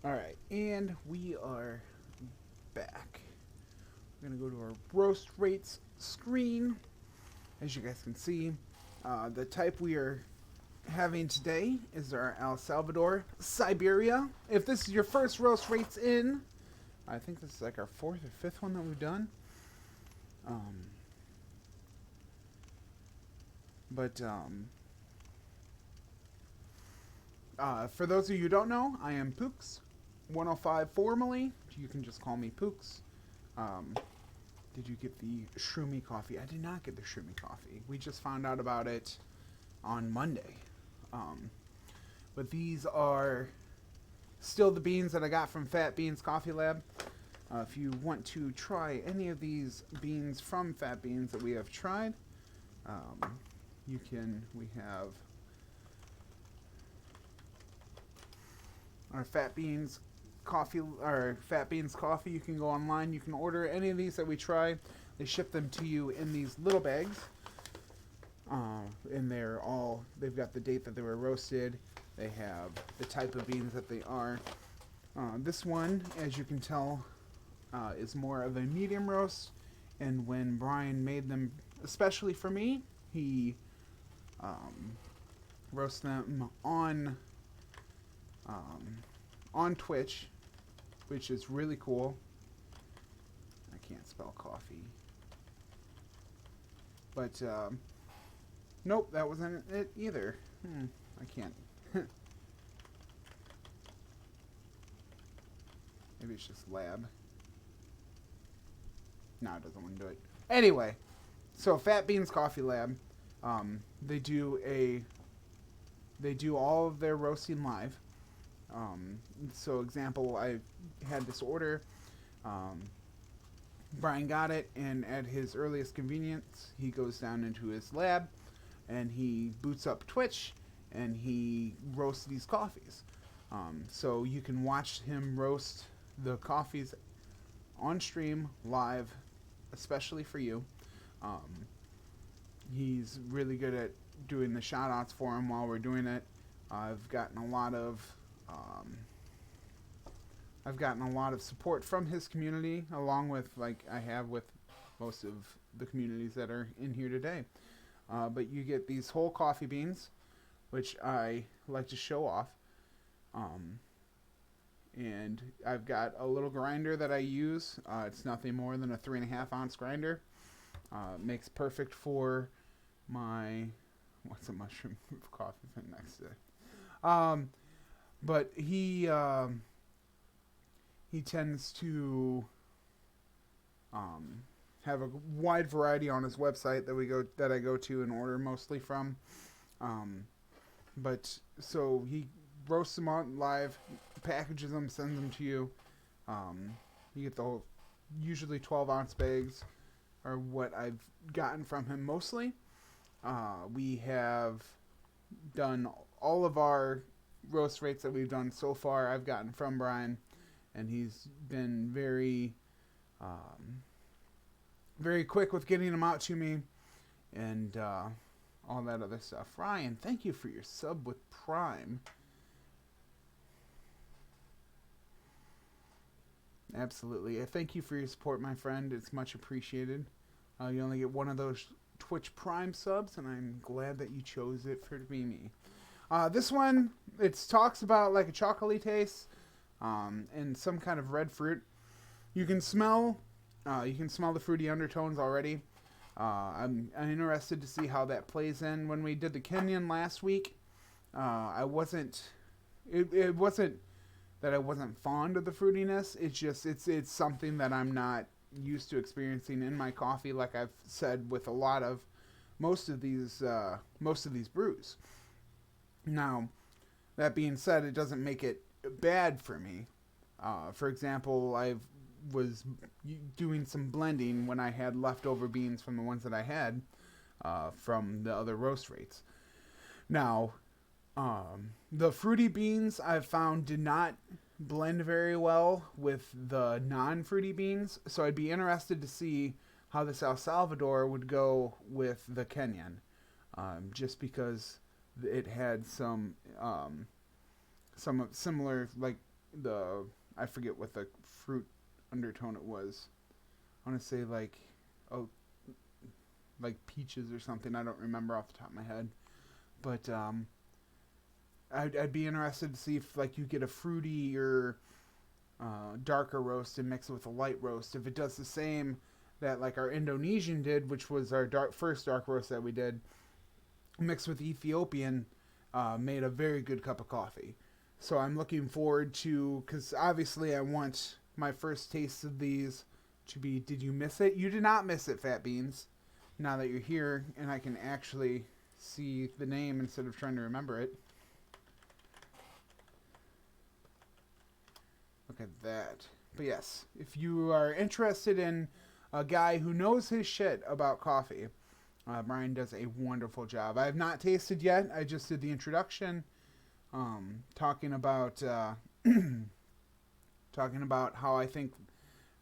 All right, and we are back. We're gonna go to our roast rates screen. As you guys can see, the type we are having today is our El Salvador Siberia. If this is your first roast rates in, I think this is like our fourth or fifth one that we've done. Um, but for those of you who don't know, I am Pooks 105 formally. You can just call me Pooks. Um, did you get the shroomy coffee? I did not get the shroomy coffee. We just found out about it on Monday. Um, but these are still the beans that I got from Fat Beans Coffee Lab. If you want to try any of these beans from Fat Beans that we have tried, you can. We have our Fat Beans Coffee. You can go online. You can order any of these that we try. They ship them to you in these little bags. And they've got the date that they were roasted. They have the type of beans that they are. This one, as you can tell, is more of a medium roast. And when Brian made them, especially for me, he roasts them on Twitch, which is really cool. I can't spell coffee. But, nope, that wasn't it either. I can't. Maybe it's just lab. No, it doesn't want to do it. Anyway, so Fat Beans Coffee Lab, they do all of their roasting live. So example, I had this order. Brian got it, and at his earliest convenience, he goes down into his lab, and he boots up Twitch, and he roasts these coffees. So you can watch him roast the coffees on stream live, especially for you. He's really good at doing the shout outs for him while we're doing it. I've gotten a lot of support from his community, along with like I have with most of the communities that are in here today. But you get these whole coffee beans, which I like to show off. And I've got a little grinder that I use. It's nothing more than a 3.5 ounce grinder. Makes perfect for my what's a mushroom coffee thing next to it. But he tends to have a wide variety on his website that I go to and order mostly from. But so he roasts them on live, packages them, sends them to you. You get the whole, usually 12-ounce bags are what I've gotten from him mostly. We have done all of our roast rates that we've done so far. I've gotten from Brian, and he's been very, very quick with getting them out to me, and all that other stuff. Ryan, thank you for your sub with Prime. Absolutely. Thank you for your support, my friend. It's much appreciated. You only get one of those Twitch Prime subs, and I'm glad that you chose it for me. This one, it talks about like a chocolatey taste and some kind of red fruit. You can smell the fruity undertones already. I'm interested to see how that plays in. When we did the Kenyan last week, it wasn't that I wasn't fond of the fruitiness. It's just it's something that I'm not used to experiencing in my coffee. Like I've said with most of these brews. Now, that being said, it doesn't make it bad for me. For example, I was doing some blending when I had leftover beans from the ones that I had from the other roast rates. Now, the fruity beans I've found did not blend very well with the non-fruity beans, so I'd be interested to see how this El Salvador would go with the Kenyan, just because it had some similar like the I forget what the fruit undertone it was. I want to say like, oh, like peaches or something. I don't remember off the top of my head, but I'd be interested to see if like you get a fruity or darker roast and mix it with a light roast. If it does the same that like our Indonesian did, which was our first dark roast that we did, mixed with Ethiopian, made a very good cup of coffee. So I'm looking forward to, because obviously I want my first taste of these to be, did you miss it? You did not miss it, Fat Beans. Now that you're here and I can actually see the name instead of trying to remember it. Look at that. But yes, if you are interested in a guy who knows his shit about coffee, Brian does a wonderful job. I have not tasted yet. I just did the introduction, talking about talking about how I think.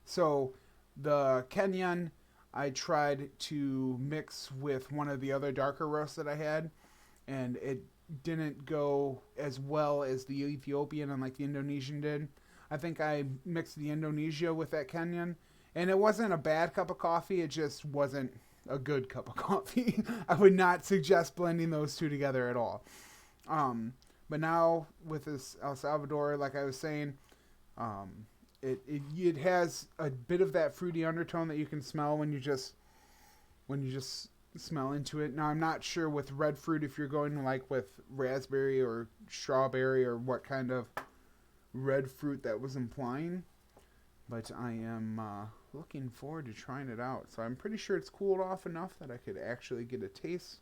So the Kenyan I tried to mix with one of the other darker roasts that I had, and it didn't go as well as the Ethiopian and like the Indonesian did. I think I mixed the Indonesia with that Kenyan, and it wasn't a bad cup of coffee. It just wasn't a good cup of coffee. I would not suggest blending those two together at all. But now with this El Salvador, like I was saying, it has a bit of that fruity undertone that you can smell when you just smell into it. Now I'm not sure with red fruit if you're going like with raspberry or strawberry or what kind of red fruit that was implying, but I am looking forward to trying it out. So I'm pretty sure it's cooled off enough that I could actually get a taste.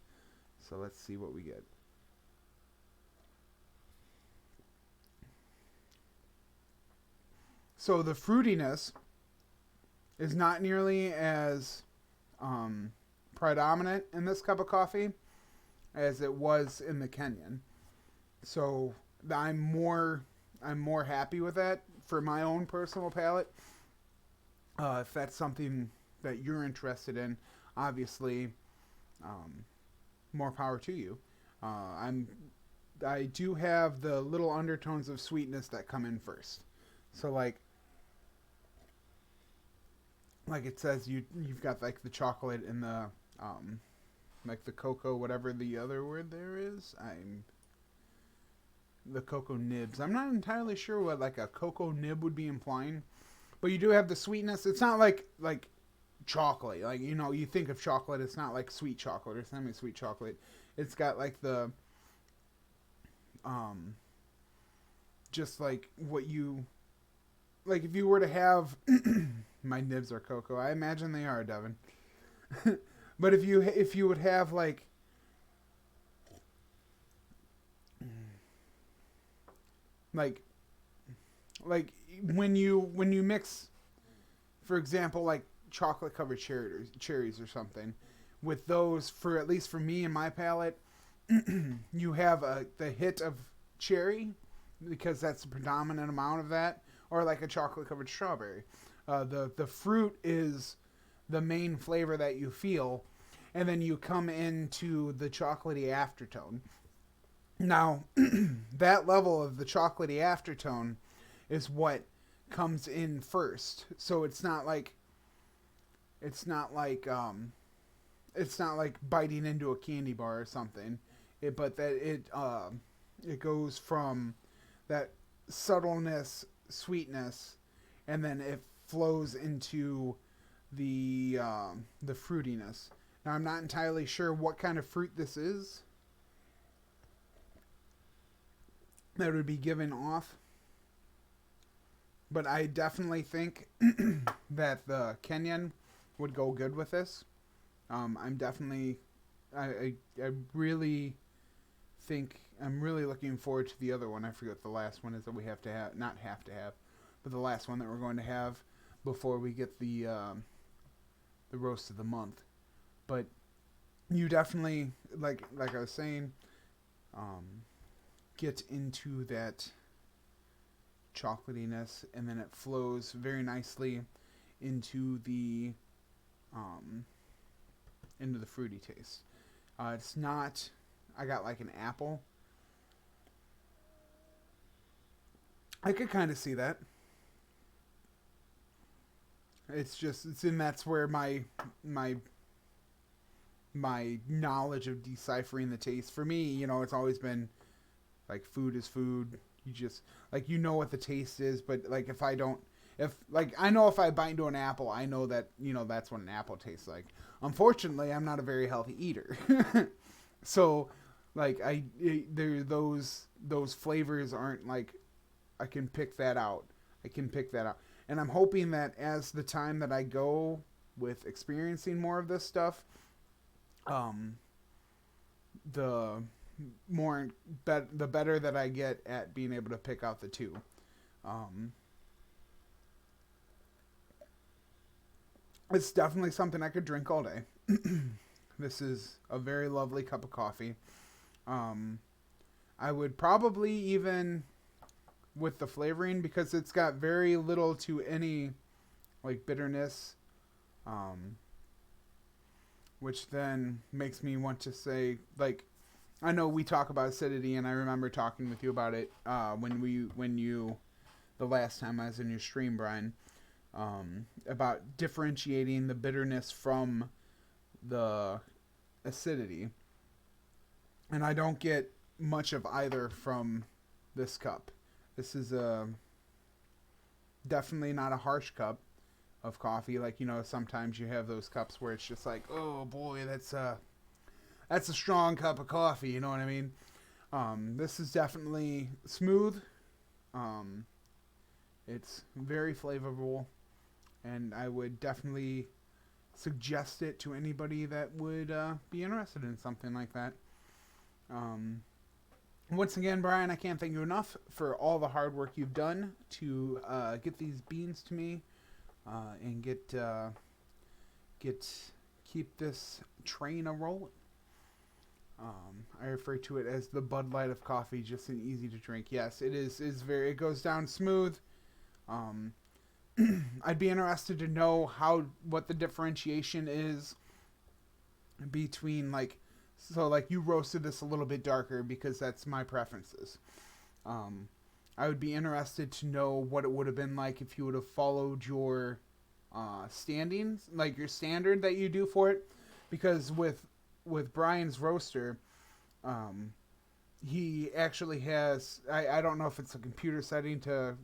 So let's see what we get. So the fruitiness is not nearly as predominant in this cup of coffee as it was in the Kenyan. So I'm more happy with that for my own personal palate. If that's something that you're interested in, obviously, more power to you. I do have the little undertones of sweetness that come in first. So like it says, you've got like the chocolate and the like the cocoa, whatever the other word there is. The cocoa nibs. I'm not entirely sure what like a cocoa nib would be implying, but you do have the sweetness. It's not like chocolate. Like, you know, you think of chocolate, it's not like sweet chocolate or semi-sweet chocolate. It's got like the just like what you like if you were to have my nibs are cocoa. I imagine they are, Devin. But if you would have like when you mix, for example, like chocolate covered cherries or something, with those, for at least for me and my palate, you have the hit of cherry because that's the predominant amount of that, or like a chocolate covered strawberry. The fruit is the main flavor that you feel, and then you come into the chocolatey aftertone. Now, that level of the chocolatey aftertone is what comes in first. So it's not like biting into a candy bar or something. But it goes from that subtleness, sweetness, and then it flows into the fruitiness. Now I'm not entirely sure what kind of fruit this is that would be given off, but I definitely think that the Kenyan would go good with this. I'm definitely, I really think, I'm really looking forward to the other one. I forget what the last one is that we have to have, not have to have, but the last one that we're going to have before we get the roast of the month. But you definitely, like I was saying, get into that chocolatiness, and then it flows very nicely into the fruity taste. It's not, I got like an apple. I could kind of see that. It's just it's in that's where my my knowledge of deciphering the taste for me, it's always been like food is food. You just like what the taste is, but like if I don't if like I know if I bite into an apple, I know that that's what an apple tastes like. Unfortunately, I'm not a very healthy eater, so like there those flavors aren't like I can pick that out. I can pick that out, and I'm hoping that as the time that I go with experiencing more of this stuff, um, the the better that I get at being able to pick out the two. Um, it's definitely something I could drink all day. This is a very lovely cup of coffee. Um, I would probably even with the flavoring because it's got very little to any like bitterness, um, which then makes me want to say like I know we talk about acidity, and I remember talking with you about it when you the last time I was in your stream, Brian, about differentiating the bitterness from the acidity, and I don't get much of either from this cup. This is definitely not a harsh cup of coffee. Like sometimes you have those cups where it's just like, oh boy, that's a strong cup of coffee. You know what I mean? This is definitely smooth. Um, it's very flavorful, and I would definitely suggest it to anybody that would be interested in something like that. Um, Once again, Brian, I can't thank you enough for all the hard work you've done to get these beans to me and get keep this train a rolling. I refer to it as the Bud Light of coffee, just and easy to drink. Yes, it is very. It goes down smooth. Um, I'd be interested to know what the differentiation is between like you roasted this a little bit darker because that's my preferences. Um, I would be interested to know what it would have been like if you would have followed your standings, like your standard that you do for it, because with Brian's roaster, um, he actually has. I don't know if it's a computer setting to.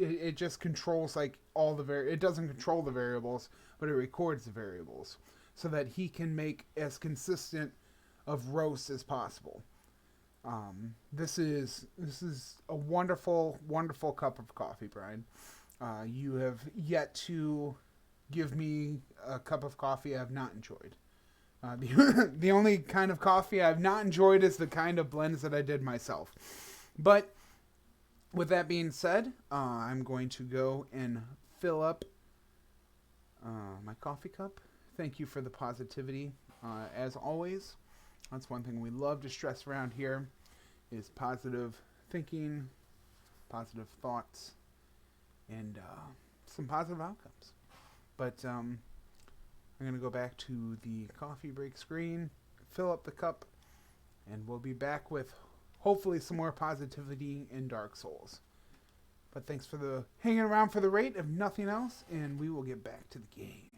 It just controls like all the it doesn't control the variables, but it records the variables so that he can make as consistent of roast as possible. This is a wonderful, wonderful cup of coffee, Brian. You have yet to give me a cup of coffee I have not enjoyed. The only kind of coffee I've not enjoyed is the kind of blends that I did myself. But with that being said, I'm going to go and fill up my coffee cup. Thank you for the positivity. As always, that's one thing we love to stress around here is positive thinking, positive thoughts, and some positive outcomes. But I'm going to go back to the coffee break screen, fill up the cup, and we'll be back with hopefully some more positivity in Dark Souls. But thanks for hanging around for the rate, if nothing else, and we will get back to the game.